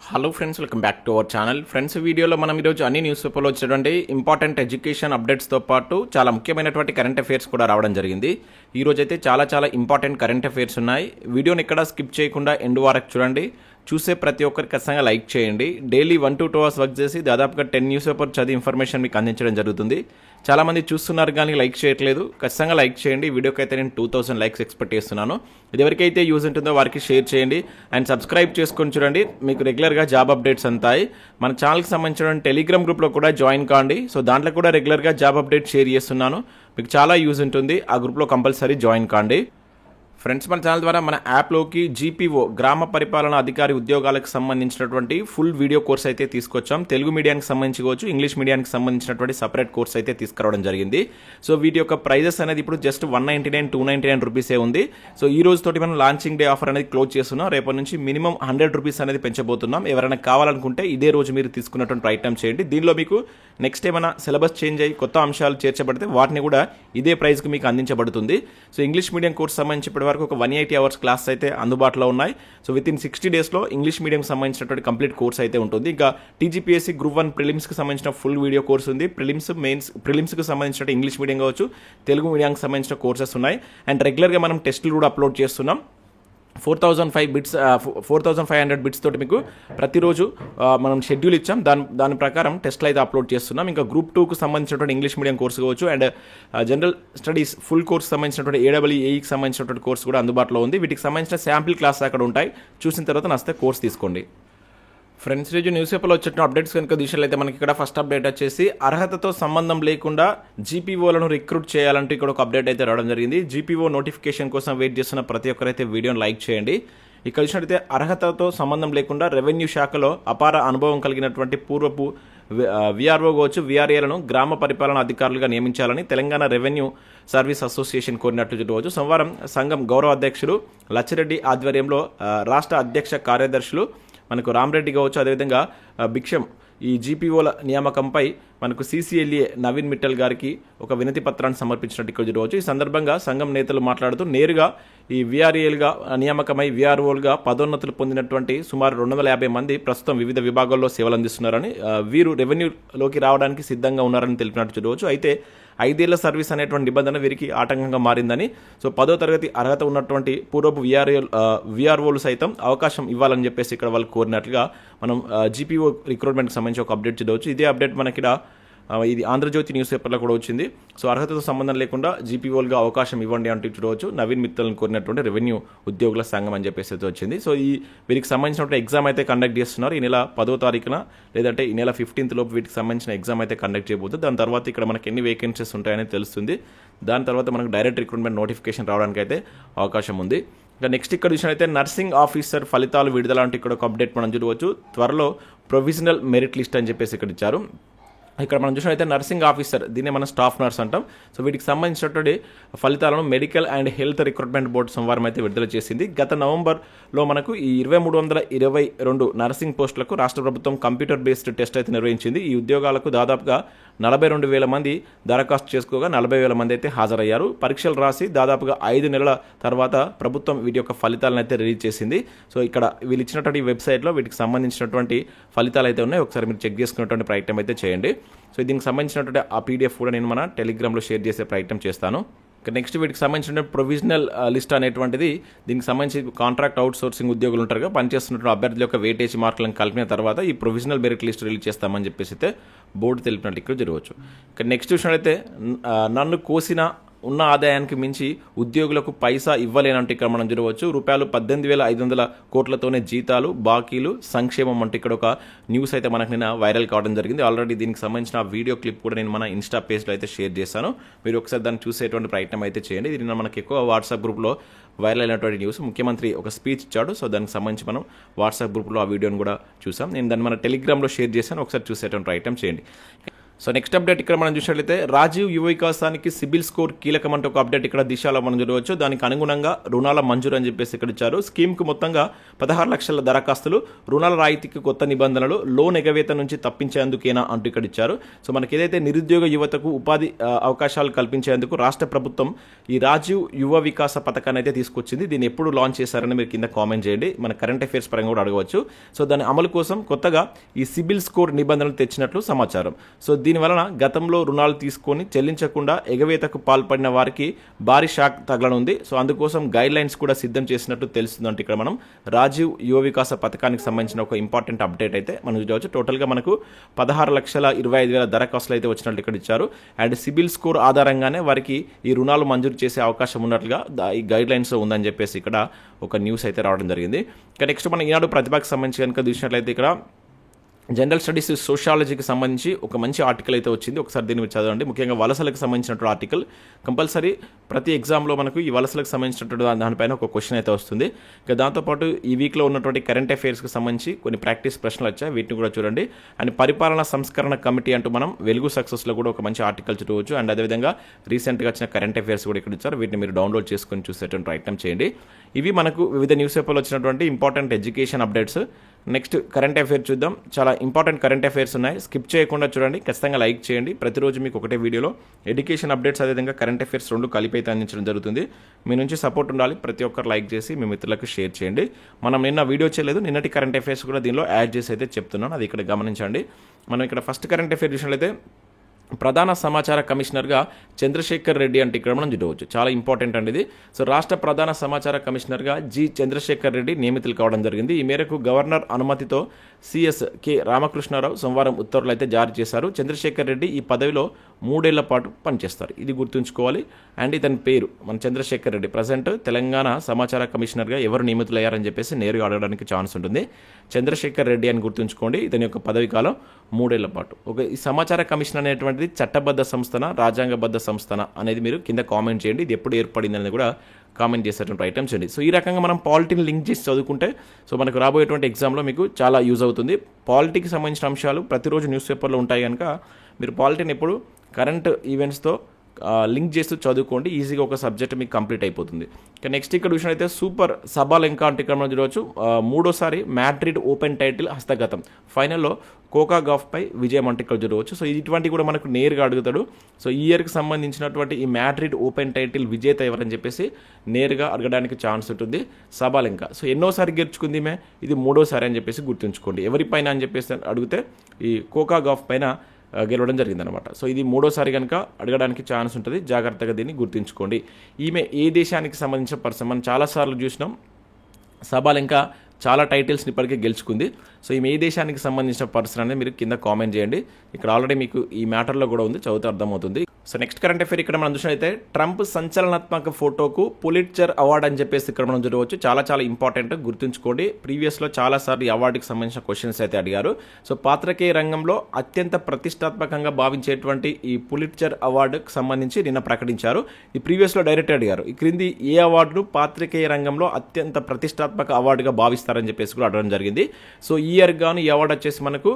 Hello friends, welcome back to our channel. Friends, వీడియోలో మనం ఈరోజు అన్ని న్యూస్ పేపర్లో వచ్చేటువంటి ఇంపార్టెంట్ ఎడ్యుకేషన్ అప్డేట్స్తో పాటు చాలా ముఖ్యమైనటువంటి కరెంట్ అఫైర్స్ కూడా రావడం జరిగింది. ఈరోజు అయితే చాలా ఇంపార్టెంట్ కరెంట్ అఫైర్స్ ఉన్నాయి. వీడియోని ఎక్కడ స్కిప్ చేయకుండా ఎండ్ వరకు చూడండి. చూసే ప్రతి ఒక్కరికి ఖచ్చితంగా లైక్ చేయండి. డైలీ 1 to 2 hours వర్క్ చేసి దాదాపుగా 10 న్యూస్ పేపర్ చదివి ఇన్ఫర్మేషన్ మీకు అందించడం జరుగుతుంది. చాలామంది చూస్తున్నారు కానీ లైక్ చేయట్లేదు. ఖచ్చితంగా లైక్ చేయండి. వీడియోకి అయితే నేను 2000 లైక్స్ ఎక్స్పెక్ట్ చేస్తున్నాను. ఇది ఎవరికైతే యూజ్ ఉంటుందో వారికి షేర్ చేయండి అండ్ సబ్స్క్రైబ్ చేసుకొని చూడండి. మీకు రెగ్యులర్గా జాబ్ అప్డేట్స్ అంతాయి. మన ఛానల్కి సంబంధించిన టెలిగ్రామ్ గ్రూప్లో కూడా జాయిన్ కాండి. సో దాంట్లో కూడా రెగ్యులర్గా జాబ్ అప్డేట్ షేర్ చేస్తున్నాను. మీకు చాలా యూజ్ ఉంటుంది. ఆ గ్రూప్లో కంపల్సరీ జాయిన్ కాండి. ఫ్రెండ్స్, మన ఛానల్ ద్వారా మన యాప్లోకి జీపీఓ గ్రామ పరిపాలన అధికారి ఉద్యోగాలకు సంబంధించినటువంటి ఫుల్ వీడియో కోర్స్ అయితే తీసుకొచ్చాం. తెలుగు మీడియానికి సంబంధించి కావచ్చు, ఇంగ్లీష్ మీడియానికి సంబంధించినటువంటి సపరేట్ కోర్స్ అయితే తీసుకురావడం జరిగింది. సో వీటి యొక్క ప్రైజెస్ అనేది ఇప్పుడు జస్ట్ 199, 299 రూపీసే ఉంది. సో ఈ రోజు తోటి మనం లాంచింగ్ డే ఆఫర్ అనేది క్లోజ్ చేస్తున్నాం. రేపటి నుంచి మినిమం 100 రూపీస్ అనేది పెంచబోతున్నాం. ఎవరైనా కావాలనుకుంటే ఇదే రోజు మీరు తీసుకున్నటువంటి ప్రయత్నం చేయండి. దీనిలో మీకు నెక్స్ట్ ఏమైనా సిలబస్ చేంజ్ అయ్యి కొత్త అంశాలు చేర్చబడితే వాటిని కూడా ఇదే ప్రైస్కి మీకు అందించబడుతుంది. సో ఇంగ్లీష్ మీడియం కోర్స్ సంబంధించి ఇప్పటి వరకు ఒక 180 అవర్స్ క్లాస్ అయితే అందుబాటులో ఉన్నాయి. సో విత్ ఇన్ 60 డేస్లో ఇంగ్లీష్ మీడియంకి సంబంధించినటువంటి కంప్లీట్ కోర్స్ అయితే ఉంటుంది. ఇంకా టీజీపీఎస్సీ గ్రూప్ 1 ప్రిలిమ్స్కి సంబంధించిన ఫుల్ వీడియో కోర్స్ ఉంది. ప్రిలిమ్స్కి సంబంధించిన ఇంగ్లీష్ మీడియం కావచ్చు, తెలుగు మీడియంకి సంబంధించిన కోర్సెస్ ఉన్నాయి. అండ్ రెగ్యులర్గా మనం టెస్టులు కూడా అప్లోడ్ చేస్తున్నాం. 4500 బిట్స్ తోటి మీకు ప్రతిరోజు మనం షెడ్యూల్ ఇచ్చాం. దాని ప్రకారం టెస్ట్లు అయితే అప్లోడ్ చేస్తున్నాం. ఇంకా గ్రూప్ 2కు సంబంధించినటువంటి ఇంగ్లీష్ మీడియం కోర్సు కావచ్చు and general studies full course సంబంధించినటువంటి ఏడబ్ల్యూఏఈకి సంబంధించినటువంటి కోర్సు కూడా అందుబాటులో ఉంది. వీటికి సంబంధించిన శాంపిల్ క్లాస్ అక్కడ ఉంటాయి. చూసిన తర్వాత నచ్చితే కోర్స్ తీసుకోండి. ఫ్రెండ్స్, రోజు న్యూస్ పేపర్లో వచ్చిన అప్డేట్స్ కనుక దిశలో మనకి ఇక్కడ ఫస్ట్ అప్డేట్ వచ్చేసి అర్హతతో సంబంధం లేకుండా జీపీఓలను రిక్రూట్ చేయాలంటూ ఇక్కడ ఒక అప్డేట్ అయితే రావడం జరిగింది. జీపీఓ నోటిఫికేషన్ కోసం వెయిట్ చేస్తున్న ప్రతి ఒక్కరైతే వీడియోని లైక్ చేయండి. ఇక్కడ చూసినట్టయితే అర్హతతో సంబంధం లేకుండా రెవెన్యూ శాఖలో అపార అనుభవం కలిగినటువంటి పూర్వపు విఆర్ఓ కావచ్చు, విఆర్ఏలను గ్రామ పరిపాలన అధికారులుగా నియమించాలని తెలంగాణ రెవెన్యూ సర్వీస్ అసోసియేషన్ కోరినట్లు చెప్పవచ్చు. సోమవారం సంఘం గౌరవ అధ్యక్షులు లచ్చిరెడ్డి ఆధ్వర్యంలో రాష్ట్ర అధ్యక్ష కార్యదర్శులు మనకు రామరెడ్డి కావచ్చు, అదేవిధంగా భిక్షం ఈ జీపీఓల నియామకంపై మనకు సీసీఎల్ఏ నవీన్ మిట్టల్ గారికి ఒక వినతి పత్రాన్ని సమర్పించినట్టు ఇక్కడ చూడవచ్చు. ఈ సందర్భంగా సంఘం నేతలు మాట్లాడుతూ నేరుగా ఈ విఆర్ఏలుగా నియామకమై విఆర్ఓలుగా పదోన్నతులు పొందినటువంటి సుమారు 250 మంది ప్రస్తుతం వివిధ విభాగాల్లో సేవలు అందిస్తున్నారని, వీరు రెవెన్యూలోకి రావడానికి సిద్ధంగా ఉన్నారని తెలిపినట్టు చూడవచ్చు. అయితే 5 ఏళ్ల సర్వీస్ అనేటువంటి నిబంధన వీరికి ఆటంకంగా మారిందని, సో 10వ తరగతి అర్హత ఉన్నటువంటి పూర్వపు విఆర్ఓలు సైతం అవకాశం ఇవ్వాలని చెప్పేసి ఇక్కడ వాళ్ళు కోరినట్లుగా మనం జీపీఓ రిక్రూట్మెంట్కి సంబంధించి ఒక అప్డేట్ చూడవచ్చు. ఇదే అప్డేట్ మనకి ఇది ఆంధ్రజ్యోతి న్యూస్ పేపర్లో కూడా వచ్చింది. సో అర్హతతో సంబంధం లేకుండా జీపీఓలుగా అవకాశం ఇవ్వండి అంటూ చూడవచ్చు. నవీన్ మిత్తల్ని కోరినటువంటి రెవెన్యూ ఉద్యోగుల సంఘం అని చెప్పేసి అయితే వచ్చింది. సో వీరికి సంబంధించినటువంటి ఎగ్జామ్ అయితే కండక్ట్ చేస్తున్నారు. ఈ నెల 10వ తారీఖున లేదంటే ఈ నెల 15th లోపు వీటికి సంబంధించిన ఎగ్జామ్ అయితే కండక్ట్ చేయబోతుంది. దాని తర్వాత ఇక్కడ మనకి ఎన్ని వేకెన్సీస్ ఉంటాయని తెలుస్తుంది. దాని తర్వాత మనకు డైరెక్ట్ రిక్రూట్మెంట్ నోటిఫికేషన్ రావడానికి అయితే అవకాశం ఉంది. ఇంకా నెక్స్ట్ ఇక్కడ చూసినట్లయితే నర్సింగ్ ఆఫీసర్ ఫలితాలు విడుదల అంటే ఇక్కడ ఒక అప్డేట్ మనం చూడవచ్చు. త్వరలో ప్రొవిజనల్ మెరిట్ లిస్ట్ అని చెప్పేసి ఇక్కడ ఇచ్చారు. ఇక్కడ మనం చూసినట్లయితే నర్సింగ్ ఆఫీసర్, దీన్ని మనం స్టాఫ్ నర్స్ అంటాం. సో వీటికి సంబంధించినటువంటి ఫలితాలను medical and health recruitment board సోమవారం అయితే విడుదల చేసింది. గత నవంబర్లో మనకు ఈ 2322 నర్సింగ్ పోస్టులకు రాష్ట్ర ప్రభుత్వం కంప్యూటర్ బేస్డ్ టెస్ట్ అయితే నిర్వహించింది. ఈ ఉద్యోగాలకు దాదాపుగా 42,000 మంది దరఖాస్తు చేసుకోగా 40,000 మంది అయితే హాజరయ్యారు. పరీక్షలు రాసి దాదాపుగా 5 నెలల తర్వాత ప్రభుత్వం వీటి యొక్క ఫలితాలను అయితే రిలీజ్ చేసింది. సో ఇక్కడ వీళ్ళు ఇచ్చినటువంటి వెబ్సైట్లో వీటికి సంబంధించినటువంటి ఫలితాలు అయితే ఉన్నాయి. ఒకసారి మీరు చెక్ చేసుకున్నటువంటి ప్రయత్నం అయితే చేయండి. సో దీనికి సంబంధించినటువంటి ఆ పీడిఎఫ్ కూడా నేను మన టెలిగ్రామ్లో షేర్ చేసే ప్రయత్నం చేస్తాను. నెక్స్ట్ వీటికి సంబంధించిన ప్రొవిజనల్ లిస్ట్ అనేటువంటిది దీనికి సంబంధించి కాంట్రాక్ట్ అవుట్ సోర్సింగ్ ఉద్యోగులు ఉంటారుగా, పనిచేస్తున్న అభ్యర్థుల యొక్క వెయిటేజ్ మార్కులను కలిపిన తర్వాత ఈ ప్రొవిజనల్ మెరిట్ లిస్ట్ రిలీజ్ చేస్తామని చెప్పేసి అయితే బోర్డు తెలిపినట్టు ఇక్కడ జరగవచ్చు. ఇక్కడ నెక్స్ట్ చూసినట్లయితే నన్ను కోసిన ఉన్న ఆదాయానికి మించి ఉద్యోగులకు పైసా ఇవ్వలేనంటే ఇక్కడ మనం చూడవచ్చు. రూపాయలు 18,500 కోట్లతోనే జీతాలు, బాకీలు, సంక్షేమం అంటే ఇక్కడ ఒక న్యూస్ అయితే మనకు నిన్న వైరల్ కావడం జరిగింది. ఆల్రెడీ దీనికి సంబంధించిన వీడియో క్లిప్ కూడా నేను మన ఇన్స్టా పేజ్లో అయితే షేర్ చేశాను. మీరు ఒకసారి దాన్ని చూసేటువంటి ప్రయత్నం అయితే చేయండి. ఇది మనకి ఎక్కువ వాట్సాప్ గ్రూప్లో వైరల్ అయినటువంటి న్యూస్. ముఖ్యమంత్రి ఒక స్పీచ్ ఇచ్చాడు. సో దానికి సంబంధించి మనం వాట్సాప్ గ్రూప్లో ఆ వీడియోని కూడా చూసాం. నేను దాన్ని మన టెలిగ్రామ్లో షేర్ చేశాను. ఒకసారి చూసేటువంటి ప్రయత్నం చేయండి. సో నెక్స్ట్ అప్డేట్ ఇక్కడ మనం చూసినట్లయితే రాజీవ్ యువ వికాసానికి సిబిల్ స్కోర్ కీలకం అంటే ఒక అప్డేట్ ఇక్కడ దిశలో మనం చూడవచ్చు. దానికి అనుగుణంగా రుణాల మంజూరు అని చెప్పేసి ఇక్కడ ఇచ్చారు. స్కీమ్కు మొత్తంగా 16 లక్షల దరఖాస్తులు, రుణాల రాయితీకి కొత్త నిబంధనలు, లోన్ ఎగవేత నుంచి తప్పించేందుకేనా అంటూ ఇక్కడ ఇచ్చారు. సో మనకి ఏదైతే నిరుద్యోగ యువతకు ఉపాధి అవకాశాలు కల్పించేందుకు రాష్ట్ర ప్రభుత్వం ఈ రాజీవ్ యువ వికాస పథకాన్ని అయితే తీసుకొచ్చింది. దీన్ని ఎప్పుడు లాంచ్ చేశారని మీరు కింద కామెంట్ చేయండి. మన కరెంట్ అఫైర్స్ పరంగా కూడా అడగవచ్చు. సో దాని అమలు కోసం కొత్తగా ఈ సిబిల్ స్కోర్ నిబంధనలు తెచ్చినట్లు సమాచారం. సో దీనివలన గతంలో రుణాలు తీసుకొని చెల్లించకుండా ఎగవేతకు పాల్పడిన వారికి భారీ షాక్ తగలనుంది. సో అందుకోసం గైడ్ లైన్స్ కూడా సిద్ధం చేసినట్టు తెలుస్తుందంటే ఇక్కడ మనం రాజీవ్ యువ వికాస పథకానికి సంబంధించిన ఒక ఇంపార్టెంట్ అప్డేట్ అయితే మనం చూడవచ్చు. టోటల్గా మనకు 16,25,000 దరఖాస్తులు అయితే వచ్చినట్లు ఇక్కడ ఇచ్చారు. అండ్ సిబిల్ స్కోర్ ఆధారంగానే వారికి ఈ రుణాలు మంజూరు చేసే అవకాశం ఉన్నట్లుగా ఈ గైడ్ లైన్స్ ఉందని చెప్పేసి ఇక్కడ ఒక న్యూస్ అయితే రావడం జరిగింది. ఇక నెక్స్ట్ మనం ఈనాడు ప్రతిభకు సంబంధించి కనుక చూసినట్లయితే ఇక్కడ జనరల్ స్టడీస్ సోషాలజీకి సంబంధించి ఒక మంచి ఆర్టికల్ అయితే వచ్చింది. ఒకసారి దీన్ని మీరు చదవండి. ముఖ్యంగా వలసలకు సంబంధించినటువంటి ఆర్టికల్ కంపల్సరీ ప్రతి ఎగ్జామ్లో మనకు ఈ వలసలకు సంబంధించినటువంటి దానిపైన ఒక క్వశ్చన్ అయితే వస్తుంది. ఇక దాంతోపాటు ఈ వీక్లో ఉన్నటువంటి కరెంట్ అఫైర్స్కి సంబంధించి కొన్ని ప్రాక్టీస్ ప్రశ్నలు వచ్చాయి, వీటిని కూడా చూడండి. అండ్ పరిపాలనా సంస్కరణ కమిటీ అంటూ మనం వెలుగు సక్సెస్లో కూడా ఒక మంచి ఆర్టికల్ చూడవచ్చు. అండ్ అదేవిధంగా రీసెంట్గా వచ్చిన కరెంట్ అఫైర్స్ కూడా ఇక్కడ ఇచ్చారు. వీటిని మీరు డౌన్లోడ్ చేసుకొని చూసేటువంటి ప్రయత్నం చేయండి. ఇవి మనకు వివిధ న్యూస్ పేపర్లో వచ్చినటువంటి important education updates. Next current affair చూద్దాం. చాలా ఇంపార్టెంట్ కరెంట్ అఫైర్స్ ఉన్నాయి, స్కిప్ చేయకుండా చూడండి. ఖచ్చితంగా లైక్ చేయండి. ప్రతిరోజు మీకు ఒకటే వీడియోలో ఎడ్యుకేషన్ అప్డేట్స్ అదేవిధంగా కరెంట్ అఫైర్స్ రెండు కలిపి అయితే అందించడం జరుగుతుంది. మీ నుంచి సపోర్ట్ ఉండాలి. ప్రతి ఒక్కరు లైక్ చేసి మీ మిత్రులకు షేర్ చేయండి. మనం నిన్న వీడియో చేయలేదు, నిన్నటి కరెంట్ అఫైర్స్ కూడా దీనిలో యాడ్ చేసి అయితే చెప్తున్నాను, అది ఇక్కడ గమనించండి. మనం ఇక్కడ ఫస్ట్ కరెంట్ అఫైర్ చూసినట్లయితే ప్రధాన సమాచార కమిషనర్గా చంద్రశేఖర్ రెడ్డి అంటే ఇక్కడ మనం చూడవచ్చు. చాలా ఇంపార్టెంట్ అండి ఇది. సో రాష్ట్ర ప్రధాన సమాచార కమిషనర్గా జి చంద్రశేఖర్ రెడ్డి నియమితులు కావడం జరిగింది. ఈ మేరకు గవర్నర్ అనుమతితో సిఎస్ కె రామకృష్ణారావు సోమవారం ఉత్తర్వులు అయితే జారీ చేశారు. చంద్రశేఖర్ రెడ్డి ఈ పదవిలో 3 ఏళ్ల పాటు పనిచేస్తారు, ఇది గుర్తుంచుకోవాలి. అండ్ ఇతని పేరు మన చంద్రశేఖర్ రెడ్డి ప్రజెంట్ తెలంగాణ సమాచార కమిషనర్గా ఎవరు నియమితులయ్యారని చెప్పేసి నేరుగా అడగడానికి ఛాన్స్ ఉంటుంది. చంద్రశేఖర్ రెడ్డి అని గుర్తుంచుకోండి. ఇతని యొక్క పదవి కాలం 3 ఏళ్ల పాటు. ఈ సమాచార కమిషన్ అనేటువంటిది చట్టబద్ధ సంస్థన రాజ్యాంగబద్ధ సంస్థన అనేది మీరు కింద కామెంట్ చేయండి. ఇది ఎప్పుడు ఏర్పడింది అనేది కూడా కామెంట్ చేసేటువంటి ఐటమ్స్ అండి. సో ఈ రకంగా మనం పాలిటీని లింక్ చేసి చదువుకుంటే సో మనకు రాబోయేటువంటి ఎగ్జామ్లో మీకు చాలా యూజ్ అవుతుంది. పాలిటీకి సంబంధించిన అంశాలు ప్రతిరోజు న్యూస్ పేపర్లో ఉంటాయి కనుక మీరు పాలిటీని ఎప్పుడు కరెంట్ ఈవెంట్స్తో లింక్ చేస్తూ చదువుకోండి. ఈజీగా ఒక సబ్జెక్ట్ మీకు కంప్లీట్ అయిపోతుంది. ఇక నెక్స్ట్ ఇక్కడ చూసినట్లయితే సూపర్ సబాలెంకా అంటే ఇక్కడ మనం చూడవచ్చు. 3వ మ్యాడ్రిడ్ ఓపెన్ టైటిల్ హస్తగతం, ఫైనల్లో కోకా గాఫ్పై విజయం అంటే ఇక్కడ చూడవచ్చు. సో ఇటువంటి కూడా మనకు నేరుగా అడుగుతాడు. సో ఈ ఇయర్కి సంబంధించినటువంటి ఈ మ్యాడ్రిడ్ ఓపెన్ టైటిల్ విజేత ఎవరని చెప్పేసి నేరుగా అడగడానికి ఛాన్స్ ఉంటుంది. సబాలెంకా సో ఎన్నోసారి గెలుచుకుంది మే, ఇది 3వసారి అని చెప్పేసి గుర్తుంచుకోండి. ఎవరిపైన అని చెప్పేసి అడిగితే ఈ కోకా గాఫ్ పైన గెలవడం జరిగిందనమాట. సో ఇది 3వసారి కనుక అడగడానికి ఛాన్స్ ఉంటుంది. జాగ్రత్తగా దీన్ని గుర్తుంచుకోండి. ఈమె ఏ దేశానికి సంబంధించిన పర్సన్, మనం చాలాసార్లు చూసినాం. సబాలెంకా చాలా టైటిల్స్ని ఇప్పటికే గెలుచుకుంది. సో ఈమె ఏ దేశానికి సంబంధించిన పర్సన్ అనేది మీరు కింద కామెంట్ చేయండి. ఇక్కడ ఆల్రెడీ మీకు ఈ మ్యాటర్లో కూడా ఉంది, చదివితే అర్థమవుతుంది. సో నెక్స్ట్ కరెంట్ అఫైర్ ఇక్కడ మనం చూసినట్లయితే ట్రంప్ సంచలనాత్మక ఫోటోకు పులిట్జర్ అవార్డు అని చెప్పేసి ఇక్కడ మనం చూడవచ్చు. చాలా చాలా ఇంపార్టెంట్, గుర్తుంచుకోండి. ప్రీవియస్లో చాలాసార్లు ఈ అవార్డుకి సంబంధించిన క్వశ్చన్స్ అయితే అడిగారు. సో పాత్రికేయ రంగంలో అత్యంత ప్రతిష్టాత్మకంగా భావించేటువంటి ఈ పులిట్జర్ అవార్డుకు సంబంధించి నిన్న ప్రకటించారు. ఈ ప్రీవియస్లో డైరెక్ట్ అడిగారు, ఈ క్రింది ఏ అవార్డును పాత్రికేయ రంగంలో అత్యంత ప్రతిష్టాత్మక అవార్డుగా భావిస్తారని చెప్పేసి కూడా అడగడం జరిగింది. సో ఈ ఇయర్ గాను ఈ అవార్డు వచ్చేసి మనకు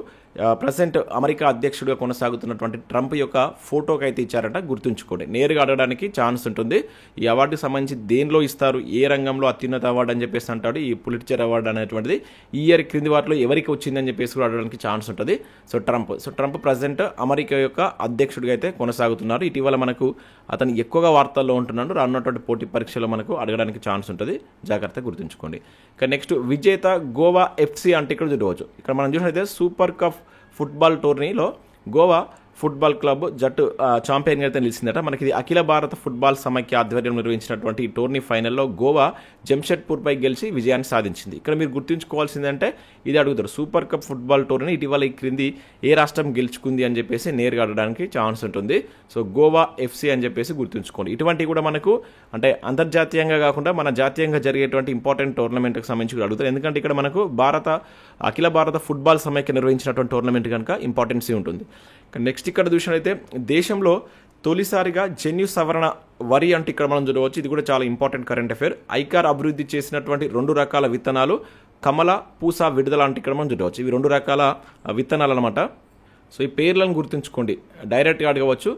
ప్రజెంట్ అమెరికా అధ్యక్షుడిగా కొనసాగుతున్నటువంటి ట్రంప్ యొక్క ఫోటోకి అయితే ఇచ్చారట. గుర్తుంచుకోండి, నేరుగా అడగడానికి ఛాన్స్ ఉంటుంది. ఈ అవార్డుకి సంబంధించి దేనిలో ఇస్తారు, ఏ రంగంలో అత్యున్నత అవార్డు అని చెప్పేసి అంటాడు. ఈ పులిట్జర్ అవార్డు అనేటువంటిది ఈ ఇయర్ క్రింది వాటిలో ఎవరికి వచ్చిందని చెప్పేసి కూడా అడగడానికి ఛాన్స్ ఉంటుంది. సో ట్రంప్ ప్రజెంట్ అమెరికా యొక్క అధ్యక్షుడిగా అయితే కొనసాగుతున్నారు. ఇటీవల మనకు అతను ఎక్కువగా వార్తల్లో ఉంటున్నాడు. రానున్నటువంటి పోటీ పరీక్షలో మనకు అడగడానికి ఛాన్స్ ఉంటుంది, జాగ్రత్తగా గుర్తుంచుకోండి. ఇక నెక్స్ట్ విజేత గోవా ఎఫ్సి అంటే ఇక్కడ చూడవచ్చు. ఇక్కడ మనం చూసినట్లయితే సూపర్ కప్ ఫుట్బాల్ టోర్నీలో గోవా ఫుట్బాల్ క్లబ్ జట్టు ఛాంపియన్గా అయితే నిలిచిందట. మనకి ఇది అఖిల భారత ఫుట్బాల్ సమైక్య ఆధ్వర్యం నిర్వహించినటువంటి ఈ టోర్నీ ఫైనల్లో గోవా జంషెడ్పూర్పై గెలిచి విజయాన్ని సాధించింది. ఇక్కడ మీరు గుర్తుంచుకోవాల్సిందంటే ఇది అడుగుతారు, సూపర్ కప్ ఫుట్బాల్ టోర్నీ ఇటీవల ఈ క్రింది ఏ రాష్ట్రం గెలుచుకుంది అని చెప్పేసి నేరుగా అడగడానికి ఛాన్స్ ఉంటుంది. సో గోవా ఎఫ్సి అని చెప్పేసి గుర్తుంచుకోండి. ఇటువంటివి కూడా మనకు అంటే అంతర్జాతీయంగా కాకుండా మన జాతీయంగా జరిగేటువంటి ఇంపార్టెంట్ టోర్నమెంట్కి సంబంధించి అడుగుతారు. ఎందుకంటే ఇక్కడ మనకు అఖిల భారత ఫుట్బాల్ సమైక్య నిర్వహించినటువంటి టోర్నమెంట్ కనుక ఇంపార్టెన్సీ ఉంటుంది. నెక్స్ట్ ఇక్కడ చూసినట్లయితే దేశంలో తొలిసారిగా జన్యు సవరణ వరి అంటే ఇక్కడ మనం చూడవచ్చు. ఇది కూడా చాలా ఇంపార్టెంట్ కరెంట్ అఫైర్. ఐకార్ అభివృద్ధి చేసినటువంటి 2 రకాల విత్తనాలు కమల పూసా విడుదల అంటే ఇక్కడ మనం చూడవచ్చు. ఇవి 2 రకాల విత్తనాలు అనమాట. సో ఈ పేర్లను గుర్తుంచుకోండి, డైరెక్ట్గా అడగవచ్చు.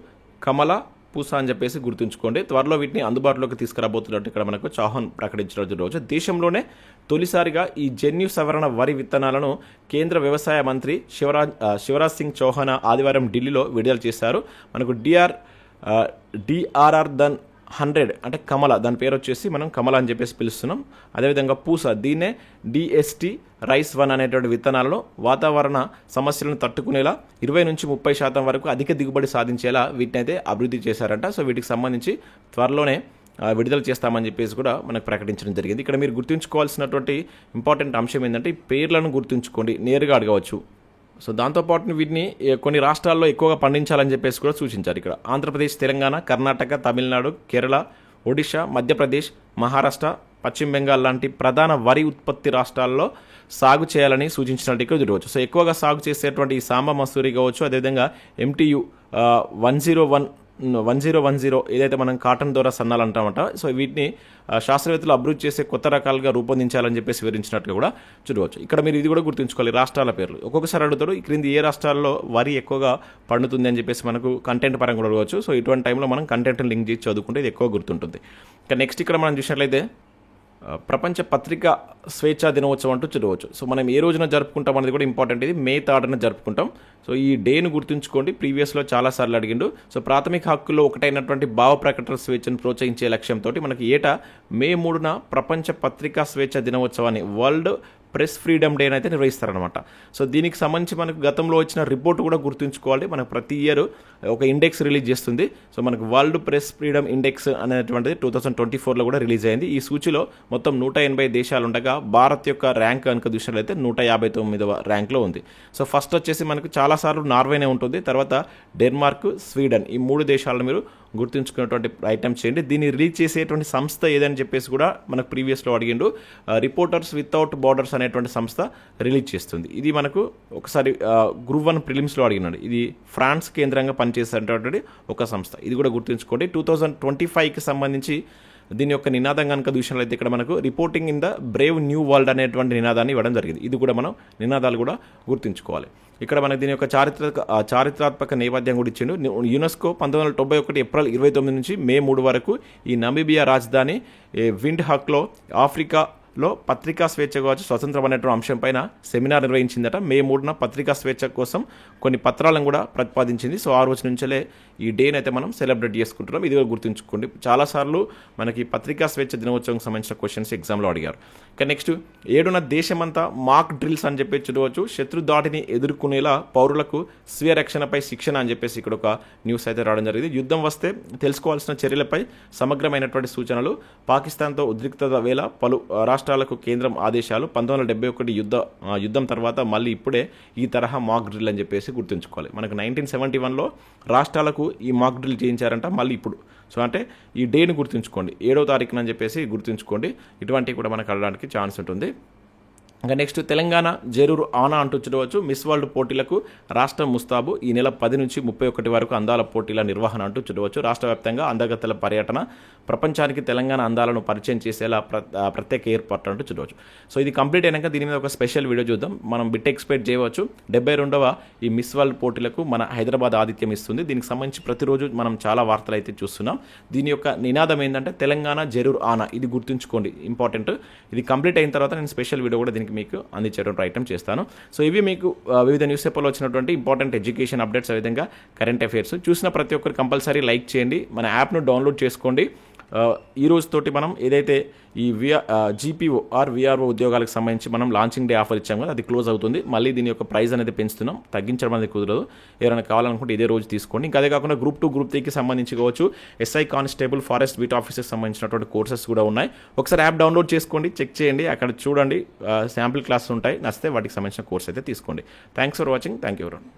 కమల, పూసా అని చెప్పేసి గుర్తుంచుకోండి. త్వరలో వీటిని అందుబాటులోకి తీసుకురాబోతున్నట్టు ఇక్కడ మనకు చౌహాన్ ప్రకటించిన రోజు. దేశంలోనే తొలిసారిగా ఈ జన్యు సవరణ వరి విత్తనాలను కేంద్ర వ్యవసాయ మంత్రి శివరాజ్ సింగ్ చౌహాన్ ఆదివారం ఢిల్లీలో విడుదల చేశారు. మనకు డిఆర్ఆర్ దన్ 100 అంటే కమల, దాని పేరు వచ్చేసి మనం కమల అని చెప్పేసి పిలుస్తున్నాం. అదేవిధంగా పూసా, దీన్నే డిఎస్టి రైస్ 1 అనేటువంటి విత్తనాలను వాతావరణ సమస్యలను తట్టుకునేలా 20-30% వరకు అధిక దిగుబడి సాధించేలా వీటిని అయితే అభివృద్ధి చేశారంట. సో వీటికి సంబంధించి త్వరలోనే విడుదల చేస్తామని చెప్పేసి కూడా మనకు ప్రకటించడం జరిగింది. ఇక్కడ మీరు గుర్తుంచుకోవాల్సినటువంటి ఇంపార్టెంట్ అంశం ఏంటంటే ఈ పేర్లను గుర్తుంచుకోండి, నేరుగా అడగవచ్చు. సో దాంతోపాటు వీటిని కొన్ని రాష్ట్రాల్లో ఎక్కువగా పండించాలని చెప్పేసి కూడా సూచించారు. ఇక్కడ ఆంధ్రప్రదేశ్, తెలంగాణ, కర్ణాటక, తమిళనాడు, కేరళ, ఒడిషా, మధ్యప్రదేశ్, మహారాష్ట్ర, పశ్చిమ బెంగాల్ లాంటి ప్రధాన వరి ఉత్పత్తి రాష్ట్రాల్లో సాగు చేయాలని సూచించినట్టు ఇక్కడ చూడవచ్చు. సో ఎక్కువగా సాగు చేసేటువంటి ఈ సాంబ మసూరి కావచ్చు, అదేవిధంగా MTU 1010 ఏదైతే మనం కాటన్ ద్వారా సన్నాలు అంటామట. సో వీటిని శాస్త్రవేత్తలు అభివృద్ధి చేసే కొత్త రకాలుగా రూపొందించాలని చెప్పేసి వివరించినట్టుగా కూడా చూడవచ్చు. ఇక్కడ మీరు ఇది కూడా గుర్తుంచుకోవాలి, రాష్ట్రాల పేర్లు ఒక్కొక్కసారి అడుగుతారు. ఈ క్రింది ఏ రాష్ట్రాల్లో వరి ఎక్కువగా పండుతుంది అని చెప్పేసి మనకు కంటెంట్ పరంగా కూడా అడగవచ్చు. సో ఇటువంటి టైంలో మనం కంటెంట్ని లింక్ చేసి చదువుకుంటే ఇది ఎక్కువ గుర్తుంటుంది. ఇక నెక్స్ట్ ఇక్కడ మనం చూసినట్లయితే ప్రపంచ పత్రికా స్వేచ్ఛా దినోత్సవం అంటూ చూడవచ్చు. సో మనం ఏ రోజున జరుపుకుంటాం అనేది కూడా ఇంపార్టెంట్. ఇది May 3న జరుపుకుంటాం. సో ఈ డేను గుర్తుంచుకోండి, ప్రీవియస్లో చాలాసార్లు అడిగిండు. సో ప్రాథమిక హక్కుల్లో ఒకటైనటువంటి భావ ప్రకటన స్వేచ్ఛను ప్రోత్సహించే లక్ష్యంతో మనకి ఏటా May 3న ప్రపంచ పత్రికా స్వేచ్ఛ దినోత్సవాన్ని, వరల్డ్ ప్రెస్ ఫ్రీడమ్ డే అయితే నిర్వహిస్తారనమాట. సో దీనికి సంబంధించి మనకు గతంలో వచ్చిన రిపోర్ట్ కూడా గుర్తుంచుకోవాలి. మనకు ప్రతి ఇయర్ ఒక ఇండెక్స్ రిలీజ్ చేస్తుంది. సో మనకు వరల్డ్ ప్రెస్ ఫ్రీడమ్ ఇండెక్స్ అనేటువంటిది 2024లో కూడా రిలీజ్ అయింది. ఈ సూచిలో మొత్తం 180 దేశాలు ఉండగా భారత్ యొక్క ర్యాంక్ కనుక చూసినట్లయితే 159వ ర్యాంక్లో ఉంది. సో ఫస్ట్ వచ్చేసి మనకు చాలాసార్లు నార్వేనే ఉంటుంది, తర్వాత డెన్మార్క్, స్వీడన్, ఈ 3 దేశాలను మీరు గుర్తుంచుకునేటువంటి ఐటమ్ చేయండి. దీన్ని రిలీజ్ చేసేటువంటి సంస్థ ఏదని చెప్పేసి కూడా మనకు ప్రీవియస్లో అడిగిండు. రిపోర్టర్స్ వితౌట్ బార్డర్స్ అనేటువంటి సంస్థ రిలీజ్ చేస్తుంది. ఇది మనకు ఒకసారి గ్రూప్ 1 ప్రిలిమ్స్లో అడిగినాడు. ఇది ఫ్రాన్స్ కేంద్రంగా పనిచేసేటువంటి ఒక సంస్థ. ఇది కూడా గుర్తుంచుకోండి. 2025కి సంబంధించి దీని యొక్క నినాదం కనుక చూసినట్లయితే ఇక్కడ మనకు reporting in the Brave new world అనేటువంటి నినాదాన్ని ఇవ్వడం జరిగింది. ఇది కూడా మనం నినాదాలు కూడా గుర్తుంచుకోవాలి. ఇక్కడ మనకు దీని యొక్క చారిత్రాత్మక నేపథ్యం కూడా ఇచ్చిండు. యునెస్కో 1991 ఏప్రిల్ 29 నుంచి May 3 వరకు ఈ నమీబియా రాజధాని విండ్ హక్లో ఆఫ్రికాలో పత్రికా స్వేచ్ఛ కావచ్చు, స్వతంత్రం అనేటువంటి అంశం పైన సెమినార్ నిర్వహించిందట. May 3న పత్రికా స్వేచ్ఛ కోసం కొన్ని పత్రాలను కూడా ప్రతిపాదించింది. సో ఆ రోజు నుంచే ఈ డేని అయితే మనం సెలబ్రేట్ చేసుకుంటున్నాం. ఇది కూడా గుర్తుంచుకోండి. చాలాసార్లు మనకి పత్రికా స్వేచ్ఛ దినోత్సవం సంబంధించిన క్వశ్చన్స్ ఎగ్జామ్లో అడిగారు. ఇక నెక్స్ట్ 7న దేశమంతా మాక్ డ్రిల్స్ అని చెప్పి చూడవచ్చు. శత్రు దాడిని ఎదుర్కొనేలా పౌరులకు స్వీయ రక్షణపై శిక్షణ అని చెప్పేసి ఇక్కడ ఒక న్యూస్ అయితే రావడం జరిగింది. యుద్ధం వస్తే తెలుసుకోవాల్సిన చర్యలపై సమగ్రమైనటువంటి సూచనలు. పాకిస్తాన్తో ఉద్రిక్తత వేళ పలు రాష్ట్రాలకు కేంద్రం ఆదేశాలు. 1971 యుద్ధం తర్వాత మళ్ళీ ఇప్పుడే ఈ తరహా మాక్ డ్రిల్ అని చెప్పేసి గుర్తుంచుకోవాలి. మనకు 1971లో రాష్ట్రాలకు ఈ మాక్ డ్రిల్ చేయించారంట, మళ్ళీ ఇప్పుడు. సో అంటే ఈ డేని గుర్తుంచుకోండి, 7వ తారీఖున అని చెప్పేసి గుర్తుంచుకోండి. ఇటువంటివి కూడా మనకు అడగడానికి ఛాన్స్ ఉంటుంది. ఇంకా నెక్స్ట్ తెలంగాణ జరూరు ఆనా అంటూ చూడవచ్చు. మిస్ వరల్డ్ పోటీలకు రాష్ట్రం ముస్తాబు. ఈ నెల 10 నుంచి 31 వరకు అందాల పోటీల నిర్వహణ అంటూ చూడవచ్చు. రాష్ట్ర వ్యాప్తంగా అందగత్తెల పర్యటన, ప్రపంచానికి తెలంగాణ అందాలను పరిచయం చేసేలా ప్రత్యేక ఏర్పాటు అంటూ చూడవచ్చు. సో ఇది కంప్లీట్ అయినాక దీని మీద ఒక స్పెషల్ వీడియో చూద్దాం. మనం బిట్ ఎక్స్పెక్ట్ చేయవచ్చు. 72వ ఈ మిస్ వరల్డ్ పోటీలకు మన హైదరాబాద్ ఆతిథ్యం ఇస్తుంది. దీనికి సంబంధించి ప్రతిరోజు మనం చాలా వార్తలు అయితే చూస్తున్నాం. దీని యొక్క నినాదం ఏంటంటే తెలంగాణ జరూర్ ఆనా. ఇది గుర్తుంచుకోండి, ఇంపార్టెంట్. ఇది కంప్లీట్ అయిన తర్వాత నేను స్పెషల్ వీడియో కూడా దీనికి మీకు అందించేటువంటి ప్రయత్నం చేస్తాను. సో ఇవి మీకు వివిధ న్యూస్ పేపర్లో వచ్చినటువంటి ఇంపార్టెంట్ ఎడ్యుకేషన్ అప్డేట్స్, అదేవిధంగా కరెంట్ అఫైర్స్. చూసిన ప్రతి ఒక్కరు కంపల్సరీ లైక్ చేయండి, మన యాప్ను డౌన్లోడ్ చేసుకోండి. ఈ రోజుతోటి మనం ఏదైతే ఈ GPO ఆర్ VRO ఉద్యోగాలకు సంబంధించి మనం లాంచింగ్ డే ఆఫర్ ఇచ్చాం కదా, అది క్లోజ్ అవుతుంది. మళ్ళీ దీని యొక్క ప్రైస్ అనేది పెంచుతున్నాం, తగ్గించడం అనేది కుదరదు. ఎవరైనా కావాలనుకుంటే ఇదే రోజు తీసుకోండి. ఇంకా అదే కాకుండా గ్రూప్ 2, గ్రూప్ 3కి సంబంధించి కావచ్చు, SI కానిస్టేబుల్, ఫారెస్ట్ బీట్ ఆఫీసర్కి సంబంధించినటువంటి కోర్సెస్ కూడా ఉన్నాయి. ఒకసారి యాప్ డౌన్లోడ్ చేసుకోండి, చెక్ చేయండి, అక్కడ చూడండి, శాంపిల్ క్లాసెస్ ఉంటాయి. నచ్చితే వాటికి సంబంధించిన కోర్స్ అయితే తీసుకోండి. Thanks for watching. Thank you everyone.